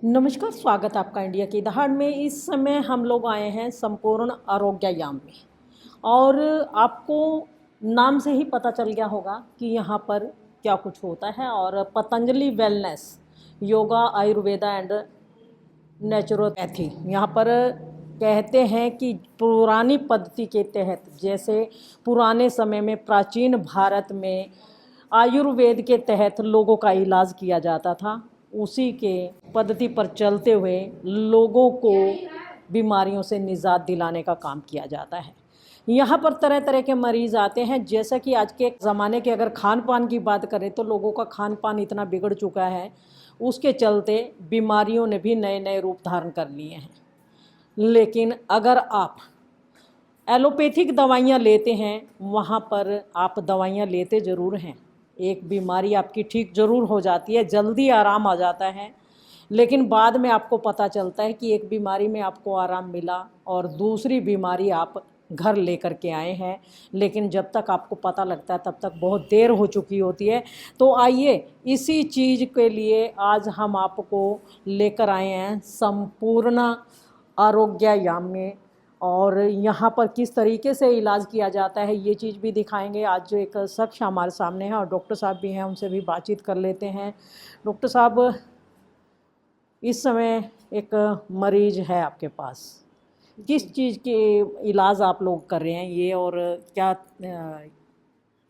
नमस्कार, स्वागत है आपका इंडिया की दहाड़ में। इस समय हम लोग आए हैं संपूर्ण आरोग्यायाम में और आपको नाम से ही पता चल गया होगा कि यहाँ पर क्या कुछ होता है। और Patanjali wellness, yoga, Ayurveda and naturopathy, यहाँ पर कहते हैं कि पुरानी पद्धति के तहत, जैसे पुराने समय में प्राचीन भारत में आयुर्वेद के तहत लोगों का इलाज किया जाता था, उसी के पद्धति पर चलते हुए लोगों को बीमारियों से निजात दिलाने का काम किया जाता है। यहाँ पर तरह तरह के मरीज़ आते हैं। जैसा कि आज के ज़माने के अगर खान पान की बात करें तो लोगों का खान पान इतना बिगड़ चुका है, उसके चलते बीमारियों ने भी नए नए रूप धारण कर लिए हैं। लेकिन अगर आप एलोपैथिक दवाइयाँ लेते हैं, वहाँ पर आप दवाइयाँ लेते ज़रूर हैं, एक बीमारी आपकी ठीक ज़रूर हो जाती है, जल्दी आराम आ जाता है, लेकिन बाद में आपको पता चलता है कि एक बीमारी में आपको आराम मिला और दूसरी बीमारी आप घर लेकर के आए हैं, लेकिन जब तक आपको पता लगता है तब तक बहुत देर हो चुकी होती है। तो आइए इसी चीज़ के लिए आज हम आपको लेकर आए हैं संपूर्ण आरोग्यायाम में, और यहाँ पर किस तरीके से इलाज किया जाता है ये चीज़ भी दिखाएंगे। आज जो एक शख्स हमारे सामने है और डॉक्टर साहब भी हैं, उनसे भी बातचीत कर लेते हैं। डॉक्टर साहब, इस समय एक मरीज है आपके पास, किस चीज़ के इलाज आप लोग कर रहे हैं ये, और क्या?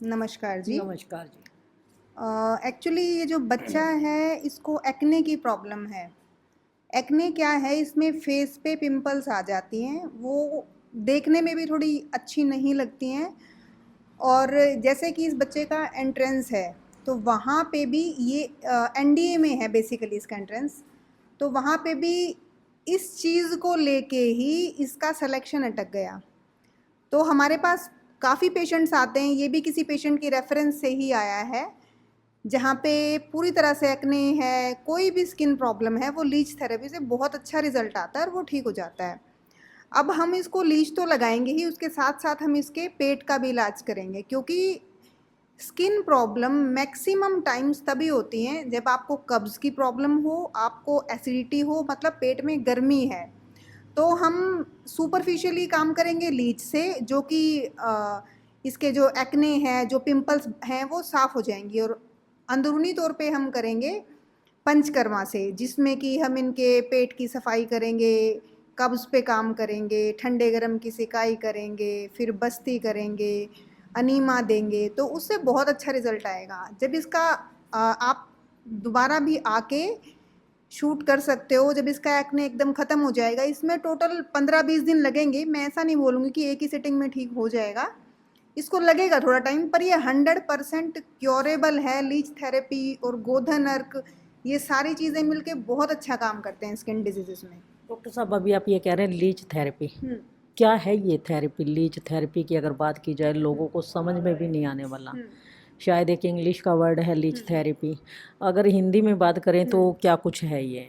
नमस्कार जी। नमस्कार जी। एक्चुअली ये जो बच्चा है इसको एक्ने की प्रॉब्लम है। एक्ने क्या है, इसमें फेस पे पिंपल्स आ जाती हैं, वो देखने में भी थोड़ी अच्छी नहीं लगती हैं। और जैसे कि इस बच्चे का एंट्रेंस है तो वहाँ पे भी ये एनडीए में है बेसिकली इसका एंट्रेंस, तो वहाँ पे भी इस चीज़ को लेके ही इसका सिलेक्शन अटक गया। तो हमारे पास काफ़ी पेशेंट्स आते हैं, ये भी किसी पेशेंट की रेफरेंस से ही आया है, जहाँ पे पूरी तरह से एक्ने है, कोई भी स्किन प्रॉब्लम है, वो लीच थेरेपी से बहुत अच्छा रिजल्ट आता है और वो ठीक हो जाता है। अब हम इसको लीच तो लगाएंगे ही, उसके साथ साथ हम इसके पेट का भी इलाज करेंगे, क्योंकि स्किन प्रॉब्लम मैक्सिमम टाइम्स तभी होती हैं जब आपको कब्ज़ की प्रॉब्लम हो, आपको एसिडिटी हो, मतलब पेट में गर्मी है। तो हम सुपरफिशियली काम करेंगे लीच से, जो कि इसके जो एक्ने हैं, जो पिंपल्स हैं, वो साफ़ हो जाएंगी। और अंदरूनी तौर पे हम करेंगे पंचकर्मा से, जिसमें कि हम इनके पेट की सफाई करेंगे, कब्ज़ पे काम करेंगे, ठंडे गर्म की सिकाई करेंगे, फिर बस्ती करेंगे, अनीमा देंगे, तो उससे बहुत अच्छा रिज़ल्ट आएगा। जब इसका आप दोबारा भी आके शूट कर सकते हो, जब इसका एक्ने एकदम ख़त्म हो जाएगा। इसमें टोटल 15-20 दिन लगेंगे, मैं ऐसा नहीं बोलूँगी कि एक ही सिटिंग में ठीक हो जाएगा, इसको लगेगा थोड़ा टाइम, पर ये 100% क्योरेबल है। लीच थेरेपी और गोधन अर्क, ये सारी चीज़ें मिलके बहुत अच्छा काम करते हैं स्किन डिजीज़ में। डॉक्टर साहब, अभी आप ये कह रहे हैं लीच थेरेपी, क्या है ये थेरेपी? लीच थेरेपी की अगर बात की जाए, लोगों को समझ में भी नहीं आने वाला, शायद एक इंग्लिश का वर्ड है लीच थेरेपी, अगर हिंदी में बात करें तो क्या कुछ है ये?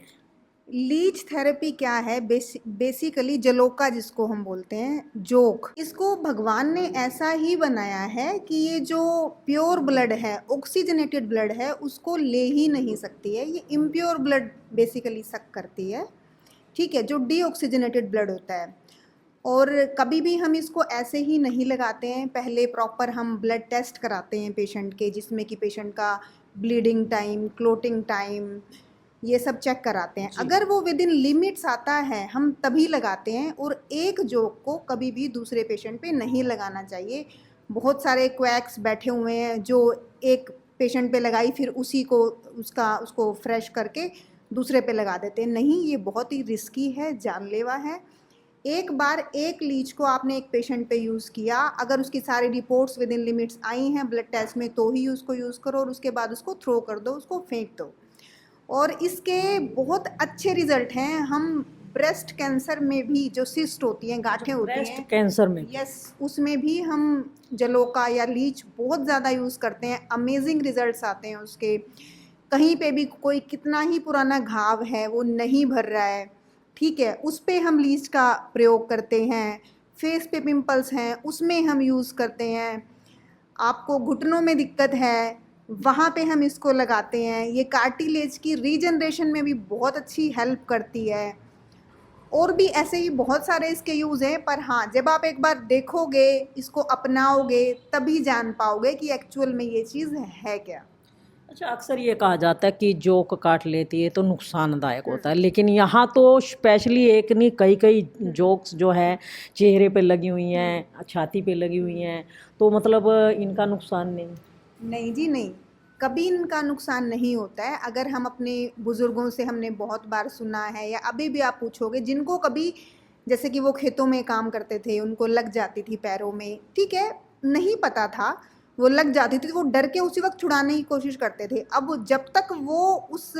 लीच थेरेपी क्या है? बेसिकली जलोका, जिसको हम बोलते हैं जोक, इसको भगवान ने ऐसा ही बनाया है कि ये जो प्योर ब्लड है, ऑक्सीजनेटेड ब्लड है, उसको ले ही नहीं सकती है। ये इम्प्योर ब्लड बेसिकली सक करती है, ठीक है, जो डीऑक्सीजनेटेड ब्लड होता है। और कभी भी हम इसको ऐसे ही नहीं लगाते हैं, पहले प्रॉपर हम ब्लड टेस्ट कराते हैं पेशेंट के, जिसमें कि पेशेंट का ब्लीडिंग टाइम, क्लोटिंग टाइम, ये सब चेक कराते हैं। अगर वो विद इन लिमिट्स आता है हम तभी लगाते हैं। और एक जोक को कभी भी दूसरे पेशेंट पे नहीं लगाना चाहिए। बहुत सारे क्वैक्स बैठे हुए हैं जो एक पेशेंट पे लगाई, फिर उसी को उसको फ्रेश करके दूसरे पे लगा देते हैं। नहीं, ये बहुत ही रिस्की है, जानलेवा है। एक बार एक लीच को आपने एक पेशेंट पे यूज़ किया, अगर उसकी सारी रिपोर्ट्स विद इन लिमिट्स आई हैं ब्लड टेस्ट में, तो ही उसको यूज़ करो, और उसके बाद उसको थ्रो कर दो, उसको फेंक दो। और इसके बहुत अच्छे रिजल्ट हैं। हम ब्रेस्ट कैंसर में भी, जो सिस्ट होती हैं, गांठें होती हैं, ब्रेस्ट कैंसर में? यस, उसमें भी हम जलोका या लीच बहुत ज़्यादा यूज़ करते हैं। अमेजिंग रिजल्ट्स आते हैं उसके। कहीं पे भी कोई कितना ही पुराना घाव है, वो नहीं भर रहा है, ठीक है, उस पे हम लीच का प्रयोग करते हैं। फेस पे पिंपल्स हैं, उसमें हम यूज़ करते हैं। आपको घुटनों में दिक्कत है, वहाँ पे हम इसको लगाते हैं। ये कार्टिलेज की रीजनरेशन में भी बहुत अच्छी हेल्प करती है। और भी ऐसे ही बहुत सारे इसके यूज़ हैं, पर हाँ, जब आप एक बार देखोगे, इसको अपनाओगे, तभी जान पाओगे कि एक्चुअल में ये चीज़ है क्या। अच्छा, अक्सर ये कहा जाता है कि जोक काट लेती है तो नुकसानदायक होता है, लेकिन यहाँ तो स्पेशली एक नहीं कई कई जोक्स जो है चेहरे पे लगी हुई हैं, छाती पे लगी हुई हैं, तो मतलब इनका नुकसान नहीं। नहीं जी नहीं, कभी इनका नुकसान नहीं होता है। अगर हम अपने बुज़ुर्गों से हमने बहुत बार सुना है, या अभी भी आप पूछोगे जिनको कभी, जैसे कि वो खेतों में काम करते थे, उनको लग जाती थी पैरों में, ठीक है, नहीं पता था, वो लग जाती थी, वो डर के उसी वक्त छुड़ाने की कोशिश करते थे। अब जब तक वो उस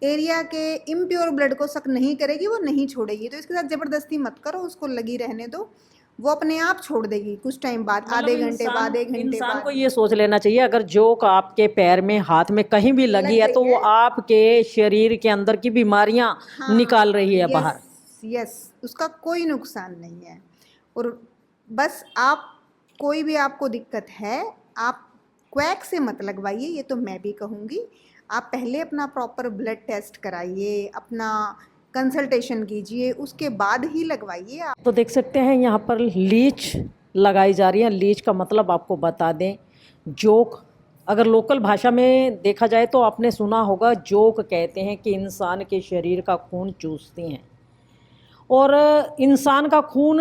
एरिया के इम्प्योर ब्लड को सक नहीं करेगी, वो नहीं छोड़ेगी। तो इसके साथ ज़बरदस्ती मत करो, उसको लगी रहने दो, वो अपने आप छोड़ देगी कुछ टाइम बाद, आधे मतलब घंटे बाद, 1 घंटे इंसान को बाद। ये सोच लेना चाहिए अगर जोक आपके पैर में, हाथ में कहीं भी लग लगी है तो गई वो है, आपके शरीर के अंदर की बीमारियां निकाल रही है बाहर। यस, उसका कोई नुकसान नहीं है। और बस आप, कोई भी आपको दिक्कत है, आप क्वैक से मत लगवाइए, ये तो मैं भी कहूँगी। आप पहले अपना प्रॉपर ब्लड टेस्ट कराइए, अपना कंसल्टेशन कीजिए, उसके बाद ही लगवाइए आप। तो देख सकते हैं यहाँ पर लीच लगाई जा रही है। लीच का मतलब आपको बता दें, जोक अगर लोकल भाषा में देखा जाए तो आपने सुना होगा, जोक कहते हैं कि इंसान के शरीर का खून चूसती हैं। और इंसान का खून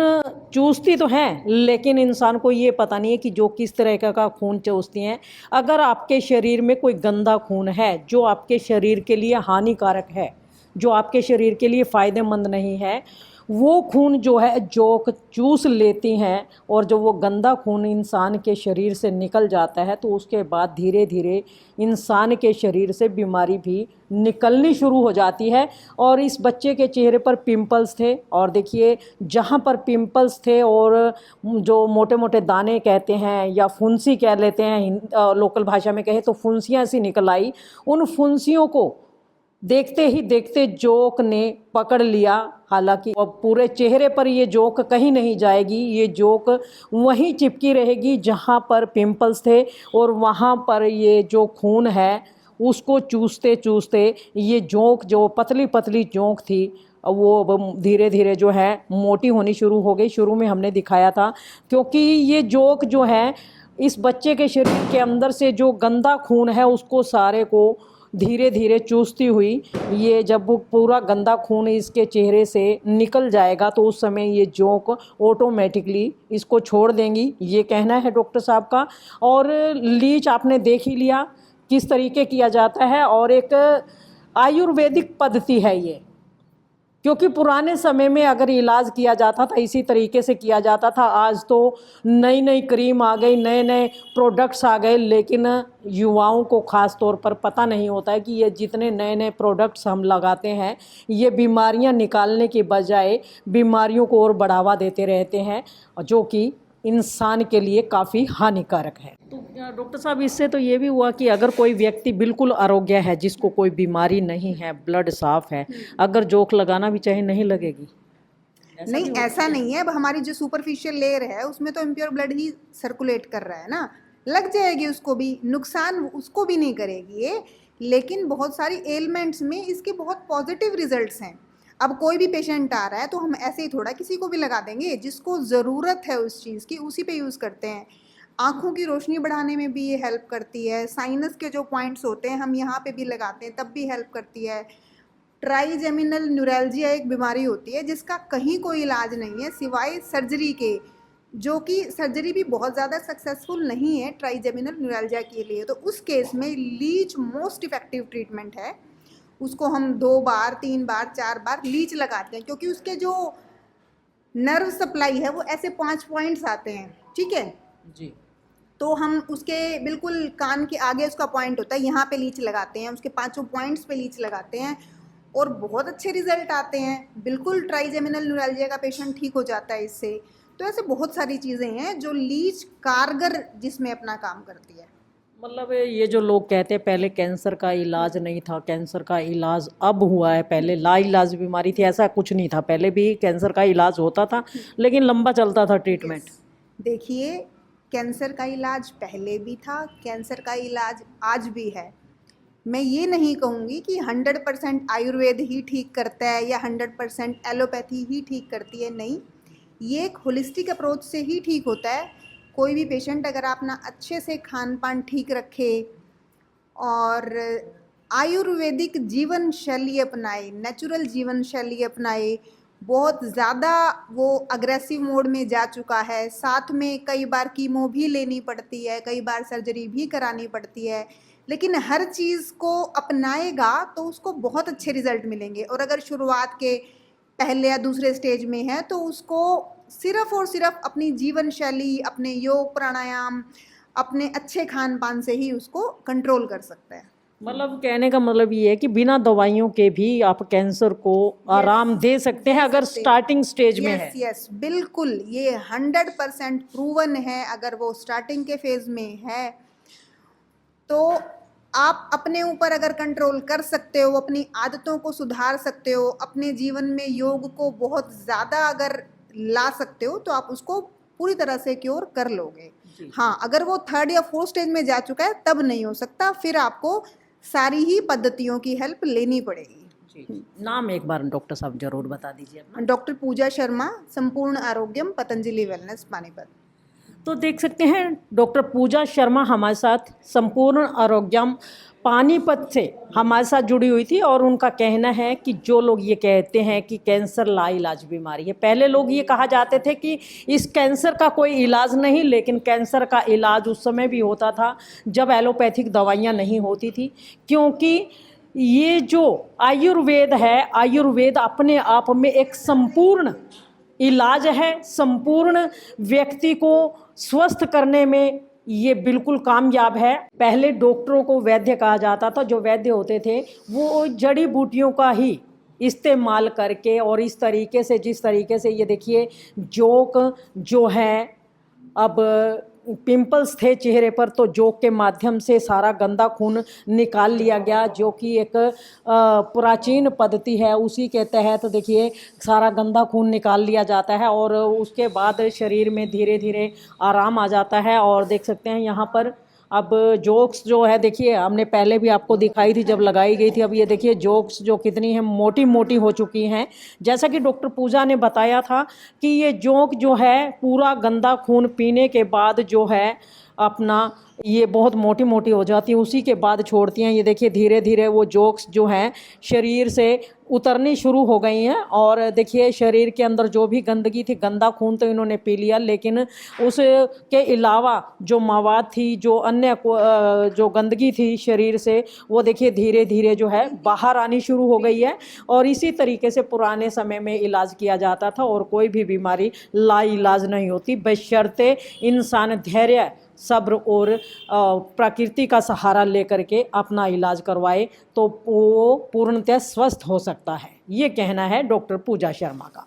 चूसती तो हैं, लेकिन इंसान को ये पता नहीं है कि जो किस तरह का खून चूसती हैं। अगर आपके शरीर में कोई गंदा खून है जो आपके शरीर के लिए हानिकारक है, जो आपके शरीर के लिए फ़ायदेमंद नहीं है, वो खून जो है जोक चूस लेती हैं। और जो वो गंदा खून इंसान के शरीर से निकल जाता है तो उसके बाद धीरे धीरे इंसान के शरीर से बीमारी भी निकलनी शुरू हो जाती है। और इस बच्चे के चेहरे पर पिंपल्स थे, और देखिए जहाँ पर पिंपल्स थे और जो मोटे मोटे दाने कहते हैं या फुंसी कह लेते हैं, लोकल भाषा में कहे तो फुंसियाँ सी निकल आई। उन फुंसियों को देखते ही देखते जोक ने पकड़ लिया। हालांकि अब पूरे चेहरे पर ये जोक कहीं नहीं जाएगी, ये जोक वहीं चिपकी रहेगी जहाँ पर पिंपल्स थे, और वहाँ पर ये जो खून है उसको चूसते चूसते ये जोक, जो पतली पतली जोक थी, वो धीरे धीरे जो है मोटी होनी शुरू हो गई। शुरू में हमने दिखाया था, क्योंकि ये जोक जो है इस बच्चे के शरीर के अंदर से जो गंदा खून है उसको सारे को धीरे धीरे चूसती हुई, ये जब वो पूरा गंदा खून इसके चेहरे से निकल जाएगा तो उस समय ये जोक ऑटोमेटिकली इसको छोड़ देंगी, ये कहना है डॉक्टर साहब का। और लीच आपने देख ही लिया किस तरीके किया जाता है, और एक आयुर्वेदिक पद्धति है ये, क्योंकि पुराने समय में अगर इलाज किया जाता था इसी तरीके से किया जाता था। आज तो नई नई क्रीम आ गई, नए नए प्रोडक्ट्स आ गए, लेकिन युवाओं को ख़ास तौर पर पता नहीं होता है कि ये जितने नए नए प्रोडक्ट्स हम लगाते हैं ये बीमारियां निकालने के बजाय बीमारियों को और बढ़ावा देते रहते हैं, जो कि इंसान के लिए काफ़ी हानिकारक है। तो डॉक्टर साहब, इससे तो ये भी हुआ कि अगर कोई व्यक्ति बिल्कुल आरोग्य है, जिसको कोई बीमारी नहीं है, ब्लड साफ है, अगर जोक लगाना भी चाहे नहीं लगेगी? नहीं, ऐसा नहीं है। अब हमारी जो सुपरफिशियल लेयर है उसमें तो इम्प्योर ब्लड ही सर्कुलेट कर रहा है ना, लग जाएगी, उसको भी नुकसान उसको भी नहीं करेगी ये। लेकिन बहुत सारी एलिमेंट्स में इसके बहुत पॉजिटिव रिजल्ट्स हैं। अब कोई भी पेशेंट आ रहा है तो हम ऐसे ही थोड़ा किसी को भी लगा देंगे, जिसको ज़रूरत है उस चीज़ की उसी पे यूज़ करते हैं। आँखों की रोशनी बढ़ाने में भी ये हेल्प करती है। साइनस के जो पॉइंट्स होते हैं हम यहाँ पे भी लगाते हैं, तब भी हेल्प करती है। ट्राइजेमिनल न्यूरैल्जिया एक बीमारी होती है जिसका कहीं कोई इलाज नहीं है सिवाय सर्जरी के, जो कि सर्जरी भी बहुत ज़्यादा सक्सेसफुल नहीं है ट्राइजेमिनल न्यूरैल्जिया के लिए। तो उस केस में लीच मोस्ट इफ़ेक्टिव ट्रीटमेंट है। उसको हम 2 बार 3 बार 4 बार लीच लगाते हैं, क्योंकि उसके जो नर्व सप्लाई है वो ऐसे 5 पॉइंट्स आते हैं, ठीक है जी। तो हम उसके बिल्कुल कान के आगे उसका पॉइंट होता है, यहाँ पे लीच लगाते हैं, उसके 5 पॉइंट्स पे लीच लगाते हैं और बहुत अच्छे रिजल्ट आते हैं। बिल्कुल ट्राइजेमिनल न्यूरैल्जिया का पेशेंट ठीक हो जाता है इससे। तो ऐसे बहुत सारी चीज़ें हैं जो लीच कारगर जिसमें अपना काम करती है। मतलब ये जो लोग कहते हैं पहले कैंसर का इलाज नहीं था, कैंसर का इलाज अब हुआ है, पहले लाइलाज बीमारी थी, ऐसा कुछ नहीं था। पहले भी कैंसर का इलाज होता था लेकिन लंबा चलता था ट्रीटमेंट। देखिए, कैंसर का इलाज पहले भी था, कैंसर का इलाज आज भी है। मैं ये नहीं कहूँगी कि 100% आयुर्वेद ही ठीक करता है या 100% एलोपैथी ही ठीक करती है, नहीं, ये एक होलिस्टिक अप्रोच से ही ठीक होता है। कोई भी पेशेंट अगर अपना अच्छे से खान पान ठीक रखे और आयुर्वेदिक जीवन शैली अपनाए, नेचुरल जीवन शैली अपनाए, बहुत ज़्यादा वो अग्रेसिव मोड में जा चुका है, साथ में कई बार कीमो भी लेनी पड़ती है, कई बार सर्जरी भी करानी पड़ती है, लेकिन हर चीज़ को अपनाएगा तो उसको बहुत अच्छे रिजल्ट मिलेंगे। और अगर शुरुआत के पहले या दूसरे स्टेज में है तो उसको सिर्फ और सिर्फ अपनी जीवन शैली, अपने योग प्राणायाम, अपने अच्छे खान पान से ही उसको कंट्रोल कर सकता है। मतलब कहने का मतलब ये है कि बिना दवाइयों के भी आप कैंसर को आराम दे सकते हैं अगर स्टार्टिंग स्टेज में है। यस, बिल्कुल, ये 100% प्रूवन है। अगर वो स्टार्टिंग के फेज में है तो आप अपने ऊपर अगर कंट्रोल कर सकते हो, अपनी आदतों को सुधार सकते हो, अपने जीवन में योग को बहुत ज़्यादा अगर ला सकते हो तो आप उसको पूरी तरह से क्योर कर लोगे। हाँ, अगर वो 3rd या 4th स्टेज में जा चुका है तब नहीं हो सकता, फिर आपको सारी ही पद्धतियों की हेल्प लेनी पड़ेगी। नाम एक बार डॉक्टर साहब जरूर बता दीजिए अपना। डॉक्टर पूजा शर्मा, संपूर्ण आरोग्यम, पतंजलि वेलनेस, पानीपत। तो देख सकते हैं डॉक्टर पूजा शर्मा हमारे साथ संपूर्ण आरोग्यम पानीपत से हमारे साथ जुड़ी हुई थी और उनका कहना है कि जो लोग ये कहते हैं कि कैंसर लाइलाज बीमारी है, पहले लोग ये कहा जाते थे कि इस कैंसर का कोई इलाज नहीं, लेकिन कैंसर का इलाज उस समय भी होता था जब एलोपैथिक दवाइयाँ नहीं होती थी, क्योंकि ये जो आयुर्वेद है, आयुर्वेद अपने आप में एक संपूर्ण इलाज है, संपूर्ण व्यक्ति को स्वस्थ करने में ये बिल्कुल कामयाब है। पहले डॉक्टरों को वैद्य कहा जाता था, जो वैद्य होते थे वो जड़ी बूटियों का ही इस्तेमाल करके और इस तरीके से, जिस तरीके से ये देखिए जोक जो है, अब पिंपल्स थे चेहरे पर तो जोक के माध्यम से सारा गंदा खून निकाल लिया गया, जो कि एक प्राचीन पद्धति है, उसी के तहत देखिए सारा गंदा खून निकाल लिया जाता है और उसके बाद शरीर में धीरे धीरे आराम आ जाता है। और देख सकते हैं यहाँ पर अब जोक्स जो है, देखिए हमने पहले भी आपको दिखाई थी जब लगाई गई थी, अब ये देखिए जोक्स जो कितनी है मोटी मोटी हो चुकी हैं। जैसा कि डॉक्टर पूजा ने बताया था कि ये जोक जो है पूरा गंदा खून पीने के बाद जो है अपना ये बहुत मोटी मोटी हो जाती हैं, उसी के बाद छोड़ती हैं। ये देखिए धीरे धीरे वो जोक्स जो हैं शरीर से उतरनी शुरू हो गई हैं और देखिए शरीर के अंदर जो भी गंदगी थी, गंदा खून तो इन्होंने पी लिया, लेकिन उसके अलावा जो मवाद थी, जो अन्य जो गंदगी थी शरीर से, वो देखिए धीरे धीरे जो है बाहर आनी शुरू हो गई है। और इसी तरीके से पुराने समय में इलाज किया जाता था और कोई भी बीमारी लाइलाज नहीं होती, बशर्ते इंसान धैर्य, सब्र और प्रकृति का सहारा लेकर के अपना इलाज करवाए तो वो पूर्णतः स्वस्थ हो सकता है। ये कहना है डॉक्टर पूजा शर्मा का।